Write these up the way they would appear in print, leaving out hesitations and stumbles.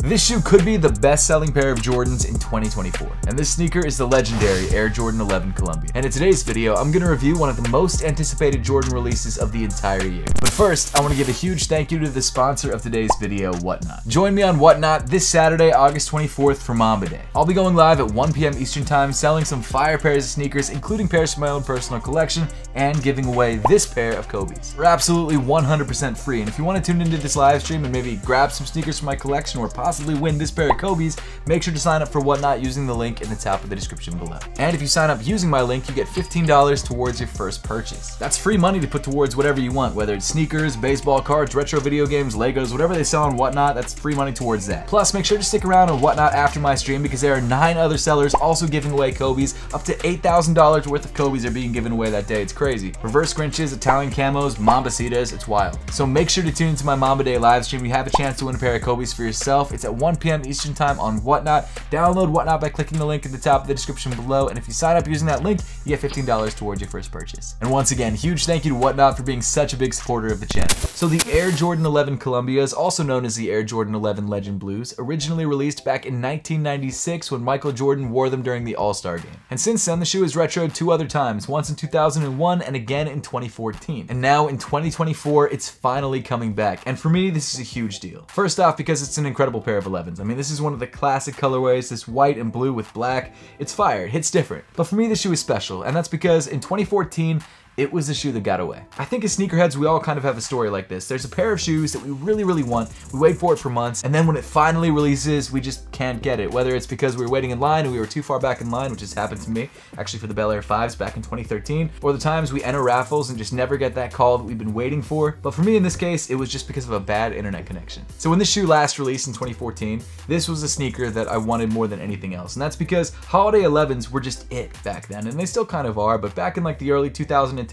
This shoe could be the best-selling pair of Jordans in 2024, and this sneaker is the legendary Air Jordan 11 Columbia. And in today's video, I'm going to review one of the most anticipated Jordan releases of the entire year. But first, I want to give a huge thank you to the sponsor of today's video, Whatnot. Join me on Whatnot this Saturday, August 24th for Mamba Day. I'll be going live at 1 p.m. Eastern Time, selling some fire pairs of sneakers, including pairs from my own personal collection, and giving away this pair of Kobe's. We're absolutely 100% free, and if you want to tune into this live stream and maybe grab some sneakers from my collection or possibly win this pair of Kobe's, make sure to sign up for Whatnot using the link in the top of the description below. And if you sign up using my link, you get $15 towards your first purchase. That's free money to put towards whatever you want, whether it's sneakers, baseball cards, retro video games, Legos, whatever they sell on Whatnot, that's free money towards that. Plus, make sure to stick around on Whatnot after my stream because there are 9 other sellers also giving away Kobe's. Up to $8,000 worth of Kobe's are being given away that day. It's crazy. Reverse Grinches, Italian camos, Mamba Citas, it's wild. So make sure to tune into my Mamba Day live stream. You have a chance to win a pair of Kobe's for yourself. It's at 1 p.m. Eastern Time on Whatnot. Download Whatnot by clicking the link at the top of the description below, and if you sign up using that link, you get $15 towards your first purchase. And once again, huge thank you to Whatnot for being such a big supporter of the channel. So the Air Jordan 11 Columbia is also known as the Air Jordan 11 Legend Blues, originally released back in 1996 when Michael Jordan wore them during the All-Star Game. And since then, the shoe has retroed 2 other times, once in 2001 and again in 2014. And now in 2024, it's finally coming back. And for me, this is a huge deal. First off, because it's an incredible pair of 11s. I mean, this is one of the classic colorways, this white and blue with black. It's fire, it hits different. But for me, this shoe is special, and that's because in 2014, it was the shoe that got away. I think as sneakerheads, we all kind of have a story like this. There's a pair of shoes that we really want, we wait for it for months, and then when it finally releases, we just can't get it. Whether it's because we were waiting in line and we were too far back in line, which has happened to me, actually for the Bel Air 5s back in 2013, or the times we enter raffles and just never get that call that we've been waiting for. But for me in this case, it was just because of a bad internet connection. So when this shoe last released in 2014, this was a sneaker that I wanted more than anything else. And that's because holiday 11s were just it back then, and they still kind of are, but back in like the early 2010s,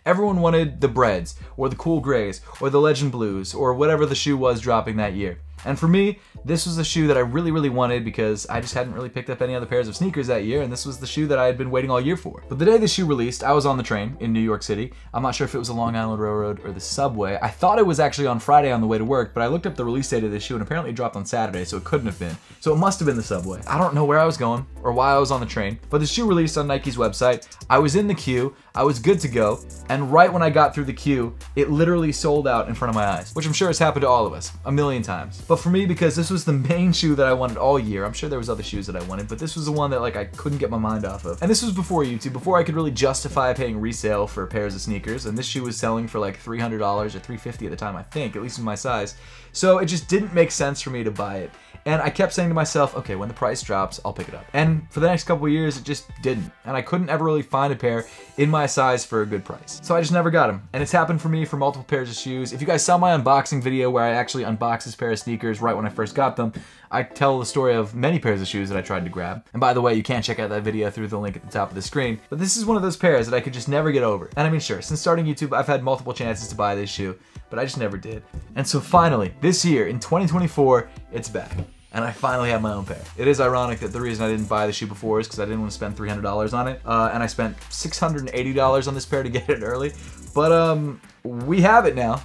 everyone wanted the Breads, or the Cool Grays, or the Legend Blues, or whatever the shoe was dropping that year. And for me, this was the shoe that I really wanted because I just hadn't really picked up any other pairs of sneakers that year, and this was the shoe that I had been waiting all year for. But the day the shoe released, I was on the train in New York City. I'm not sure if it was the Long Island Railroad or the subway. I thought it was actually on Friday on the way to work, but I looked up the release date of this shoe and apparently it dropped on Saturday, so it couldn't have been. So it must have been the subway. I don't know where I was going or why I was on the train, but the shoe released on Nike's website. I was in the queue, I was good to go, and right when I got through the queue, it literally sold out in front of my eyes, which I'm sure has happened to all of us a million times. But for me, because this was the main shoe that I wanted all year. I'm sure there was other shoes that I wanted, but this was the one that like I couldn't get my mind off of. And this was before YouTube, before I could really justify paying resale for pairs of sneakers, and this shoe was selling for like $300 or $350 at the time, I think, at least in my size. So it just didn't make sense for me to buy it. And I kept saying to myself, okay, when the price drops, I'll pick it up. And for the next couple of years, it just didn't. And I couldn't ever really find a pair in my size for a good price. So I just never got them. And it's happened for me for multiple pairs of shoes. If you guys saw my unboxing video where I actually unboxed this pair of sneakers right when I first got them, I tell the story of many pairs of shoes that I tried to grab. And by the way, you can check out that video through the link at the top of the screen. But this is one of those pairs that I could just never get over. And I mean, sure, since starting YouTube, I've had multiple chances to buy this shoe, but I just never did. And so finally, this year, in 2024, it's back. And I finally have my own pair. It is ironic that the reason I didn't buy the shoe before is because I didn't want to spend $300 on it. And I spent $680 on this pair to get it early. But we have it now.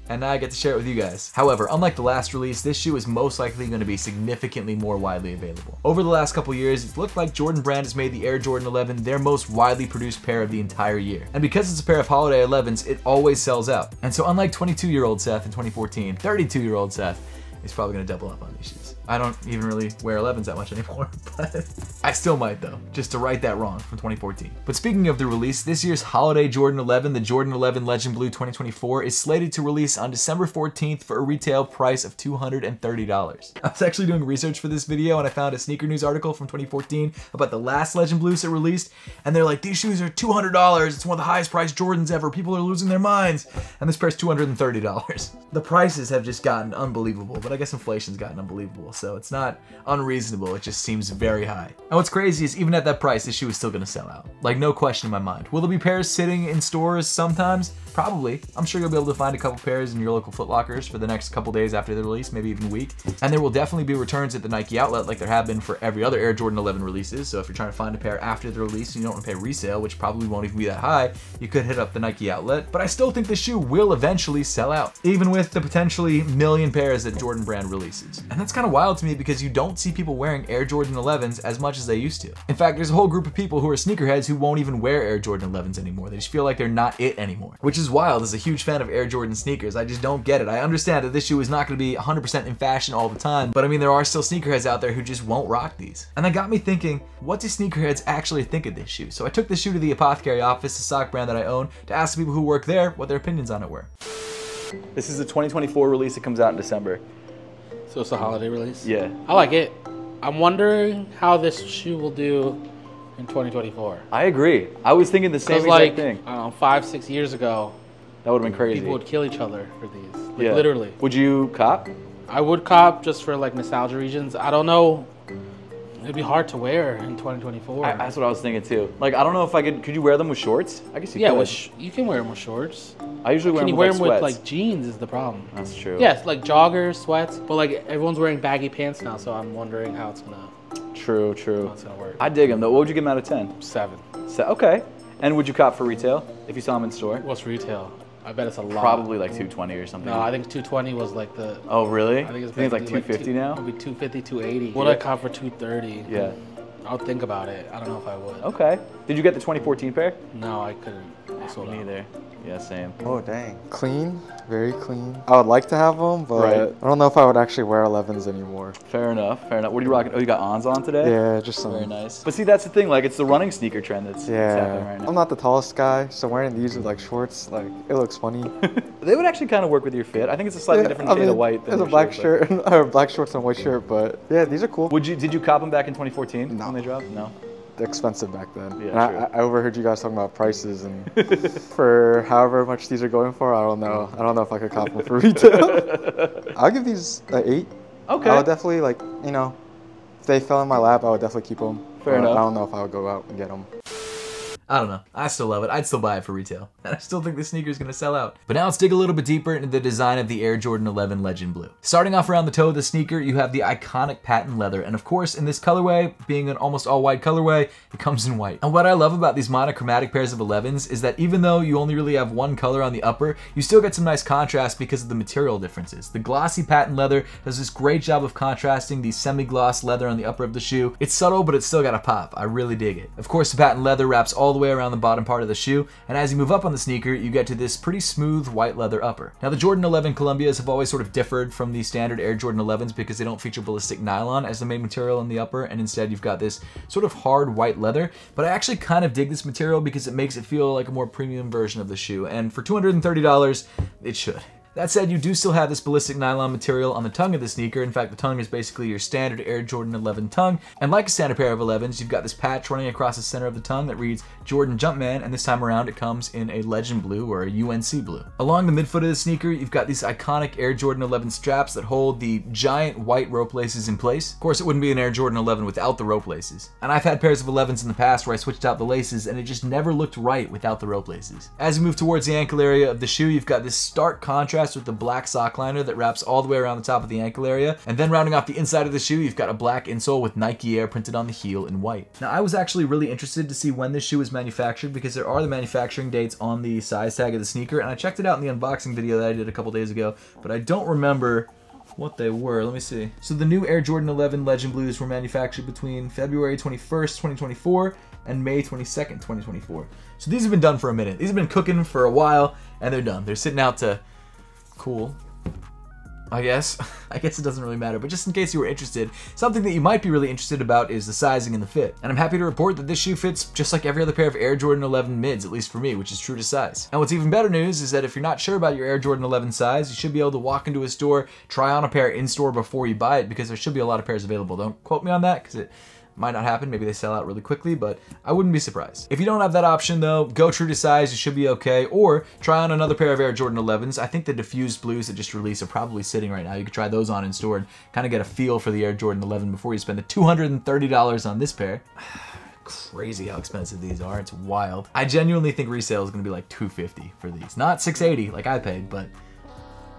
And now I get to share it with you guys. However, unlike the last release, this shoe is most likely going to be significantly more widely available. Over the last couple years, it's looked like Jordan Brand has made the Air Jordan 11 their most widely produced pair of the entire year. And because it's a pair of holiday 11s, it always sells out. And so unlike 22-year-old Seth in 2014, 32-year-old Seth is probably going to double up on these shoes. I don't even really wear 11s that much anymore, but I still might though, just to right that wrong from 2014. But speaking of the release, this year's holiday Jordan 11, the Jordan 11 Legend Blue 2024, is slated to release on December 14th for a retail price of $230. I was actually doing research for this video and I found a Sneaker News article from 2014 about the last Legend Blues it released, and they're like, these shoes are $200, it's one of the highest priced Jordans ever, people are losing their minds, and this pair's $230. The prices have just gotten unbelievable, but I guess inflation's gotten unbelievable, so it's not unreasonable, it just seems very high. And what's crazy is even at that price, this shoe is still gonna sell out. Like, no question in my mind. Will there be pairs sitting in stores sometimes? probably, I'm sure you'll be able to find a couple pairs in your local Foot Lockers for the next couple days after the release, maybe even a week. And there will definitely be returns at the Nike outlet like there have been for every other Air Jordan 11 releases. So if you're trying to find a pair after the release and you don't want to pay resale, which probably won't even be that high, you could hit up the Nike outlet. But I still think the shoe will eventually sell out, even with the potentially million pairs that Jordan Brand releases. And that's kind of wild to me because you don't see people wearing Air Jordan 11s as much as they used to. In fact, there's a whole group of people who are sneakerheads who won't even wear Air Jordan 11s anymore. They just feel like they're not it anymore, which is wild. As a huge fan of Air Jordan sneakers, I just don't get it. I understand that this shoe is not going to be 100% in fashion all the time, but I mean, there are still sneakerheads out there who just won't rock these. And that got me thinking, what do sneakerheads actually think of this shoe? So I took this shoe to the Apothecary office, the sock brand that I own, to ask the people who work there what their opinions on it were. This is a 2024 release. It comes out in December. So it's a holiday release? Yeah. I like it. I'm wondering how this shoe will do in 2024. I agree. I was thinking the same exact thing. I don't know, 5-6 years ago, that would have been crazy. People would kill each other for these. Like, yeah. Literally. Would you cop? I would cop just for like nostalgia reasons. I don't know. It'd be hard to wear in 2024. That's what I was thinking too. Like, I don't know if I could you wear them with shorts? I guess you could. Yeah, you can wear them with shorts. I usually wear them with Can you wear them with like jeans is the problem. That's true. Yes, like joggers, sweats, but like everyone's wearing baggy pants now, so I'm wondering how it's gonna... True. How it's gonna work. I dig them though. What would you give them out of 10? 7. Okay. And would you cop for retail if you saw them in store? What's retail? I bet it's a lot. Probably like 220 or something. No, I think 220 was like the... Oh, really? I think it's like 250 now? It'll be 250, 280. Would I cop for 230? Yeah. I'll think about it. I don't know if I would. Okay. Did you get the 2014 pair? No, I couldn't. I sold out. Neither. Yeah, same. Oh, dang. Clean. Very clean. I would like to have them, but right. I don't know if I would actually wear 11s anymore. Fair enough. What are you rocking? Oh, you got ons on today? Yeah, just some. Very nice. But see, that's the thing. Like, it's the running sneaker trend that's happening right now. I'm not the tallest guy, so wearing these with like shorts, like, it looks funny. They would actually kind of work with your fit. I think it's a slightly different shade of white than it's a black shirt, or black shorts and white shirt, but yeah, these are cool. Did you cop them back in 2014 when they dropped? No. Expensive back then. Yeah, and I overheard you guys talking about prices, and for however much these are going for, I don't know. I don't know if I could cop them for retail. I'll give these an 8. Okay. I would definitely, like, you know, if they fell in my lap, I would definitely keep them. Fair enough. I don't know if I would go out and get them. I don't know. I still love it. I'd still buy it for retail. And I still think this sneaker is going to sell out. But now let's dig a little bit deeper into the design of the Air Jordan 11 Legend Blue. Starting off around the toe of the sneaker, you have the iconic patent leather. And of course, in this colorway, being an almost all white colorway, it comes in white. And what I love about these monochromatic pairs of 11s is that even though you only really have one color on the upper, you still get some nice contrast because of the material differences. The glossy patent leather does this great job of contrasting the semi-gloss leather on the upper of the shoe. It's subtle, but it's still got a pop. I really dig it. Of course, the patent leather wraps all the way around the bottom part of the shoe, and as you move up on the sneaker, you get to this pretty smooth white leather upper. Now, the Jordan 11 Columbias have always sort of differed from the standard Air Jordan 11s because they don't feature ballistic nylon as the main material in the upper, and instead you've got this sort of hard white leather. But I actually kind of dig this material because it makes it feel like a more premium version of the shoe, and for $230, it should. That said, you do still have this ballistic nylon material on the tongue of the sneaker. In fact, the tongue is basically your standard Air Jordan 11 tongue. And like a standard pair of 11s, you've got this patch running across the center of the tongue that reads Jordan Jumpman, and this time around it comes in a Legend Blue or a UNC Blue. Along the midfoot of the sneaker, you've got these iconic Air Jordan 11 straps that hold the giant white rope laces in place. Of course, it wouldn't be an Air Jordan 11 without the rope laces. And I've had pairs of 11s in the past where I switched out the laces, and it just never looked right without the rope laces. As you move towards the ankle area of the shoe, you've got this stark contrast with the black sock liner that wraps all the way around the top of the ankle area, and then rounding off the inside of the shoe, you've got a black insole with Nike Air printed on the heel in white. Now, I was actually really interested to see when this shoe was manufactured because there are the manufacturing dates on the size tag of the sneaker, and I checked it out in the unboxing video that I did a couple days ago, but I don't remember what they were. Let me see. So the new Air Jordan 11 Legend Blues were manufactured between February 21st, 2024 and May 22nd, 2024. So these have been done for a minute. These have been cooking for a while, and they're done. They're sitting out to cool, I guess. I guess it doesn't really matter, but just in case you were interested, something that you might be really interested about is the sizing and the fit. And I'm happy to report that this shoe fits just like every other pair of Air Jordan 11 mids, at least for me, which is true to size. And what's even better news is that if you're not sure about your Air Jordan 11 size, you should be able to walk into a store, try on a pair in-store before you buy it, because there should be a lot of pairs available. Don't quote me on that, because it might not happen. Maybe they sell out really quickly, but I wouldn't be surprised. If you don't have that option though, go true to size, you should be okay, or try on another pair of Air Jordan 11s. I think the diffused blues that just released are probably sitting right now. You could try those on in store and kind of get a feel for the Air Jordan 11 before you spend the $230 on this pair. crazy how expensive these are. It's wild. I genuinely think resale is gonna be like $250 for these. Not $680 like I paid, but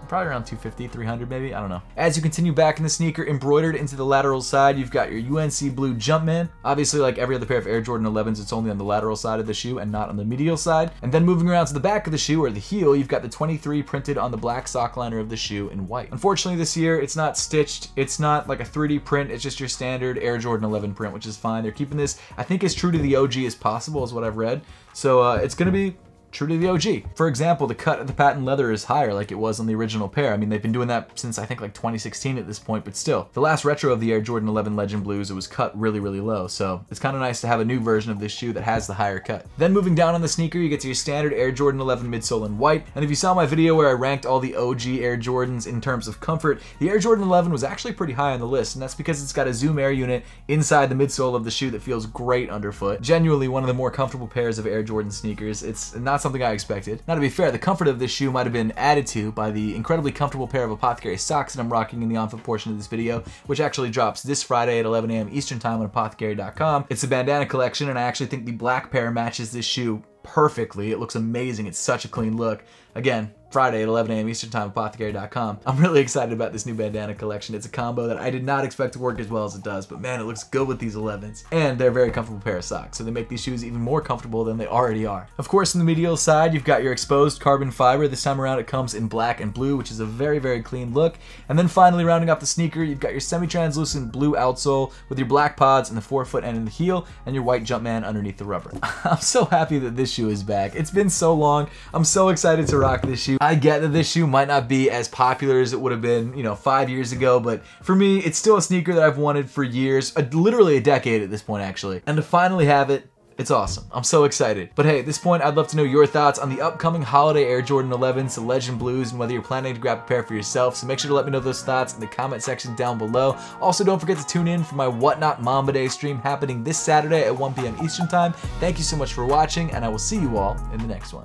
probably around $250, $300 maybe, I don't know. As you continue back in the sneaker, embroidered into the lateral side, you've got your UNC blue Jumpman. Obviously, like every other pair of Air Jordan 11s, it's only on the lateral side of the shoe and not on the medial side. And then moving around to the back of the shoe, or the heel, you've got the 23 printed on the black sock liner of the shoe in white. Unfortunately, this year, it's not stitched. It's not like a 3D print. It's just your standard Air Jordan 11 print, which is fine. They're keeping this, I think, as true to the OG as possible, is what I've read. So it's gonna be true to the OG. For example, the cut of the patent leather is higher like it was on the original pair. I mean, they've been doing that since I think like 2016 at this point, but still. The last retro of the Air Jordan 11 Legend Blues, it was cut really, really low, so it's kind of nice to have a new version of this shoe that has the higher cut. Then moving down on the sneaker, you get to your standard Air Jordan 11 midsole in white, and if you saw my video where I ranked all the OG Air Jordans in terms of comfort, the Air Jordan 11 was actually pretty high on the list, and that's because it's got a Zoom Air unit inside the midsole of the shoe that feels great underfoot. Genuinely one of the more comfortable pairs of Air Jordan sneakers. It's not something I expected. Now, to be fair, the comfort of this shoe might have been added to by the incredibly comfortable pair of Apothecary socks that I'm rocking in the on-foot portion of this video, which actually drops this Friday at 11 a.m. Eastern Time on apothecary.com. It's a bandana collection, and I actually think the black pair matches this shoe perfectly. It looks amazing. It's such a clean look. Again, Friday at 11 a.m. Eastern Time, apothecary.com. I'm really excited about this new bandana collection. It's a combo that I did not expect to work as well as it does, but man, it looks good with these 11s. And they're a very comfortable pair of socks, so they make these shoes even more comfortable than they already are. Of course, in the medial side, you've got your exposed carbon fiber. This time around, it comes in black and blue, which is a very, very clean look. And then finally, rounding off the sneaker, you've got your semi-translucent blue outsole with your black pods in the forefoot and in the heel, and your white Jumpman underneath the rubber. I'm so happy that this shoe is back. It's been so long. I'm so excited to rock this shoe. I get that this shoe might not be as popular as it would have been, 5 years ago, but for me, it's still a sneaker that I've wanted for years, literally a decade at this point, actually. And to finally have it, it's awesome. I'm so excited. But hey, at this point, I'd love to know your thoughts on the upcoming holiday Air Jordan 11s, the Legend Blues, and whether you're planning to grab a pair for yourself. So make sure to let me know those thoughts in the comment section down below. Also, don't forget to tune in for my Whatnot Mamba Day stream happening this Saturday at 1 p.m. Eastern Time. Thank you so much for watching, and I will see you all in the next one.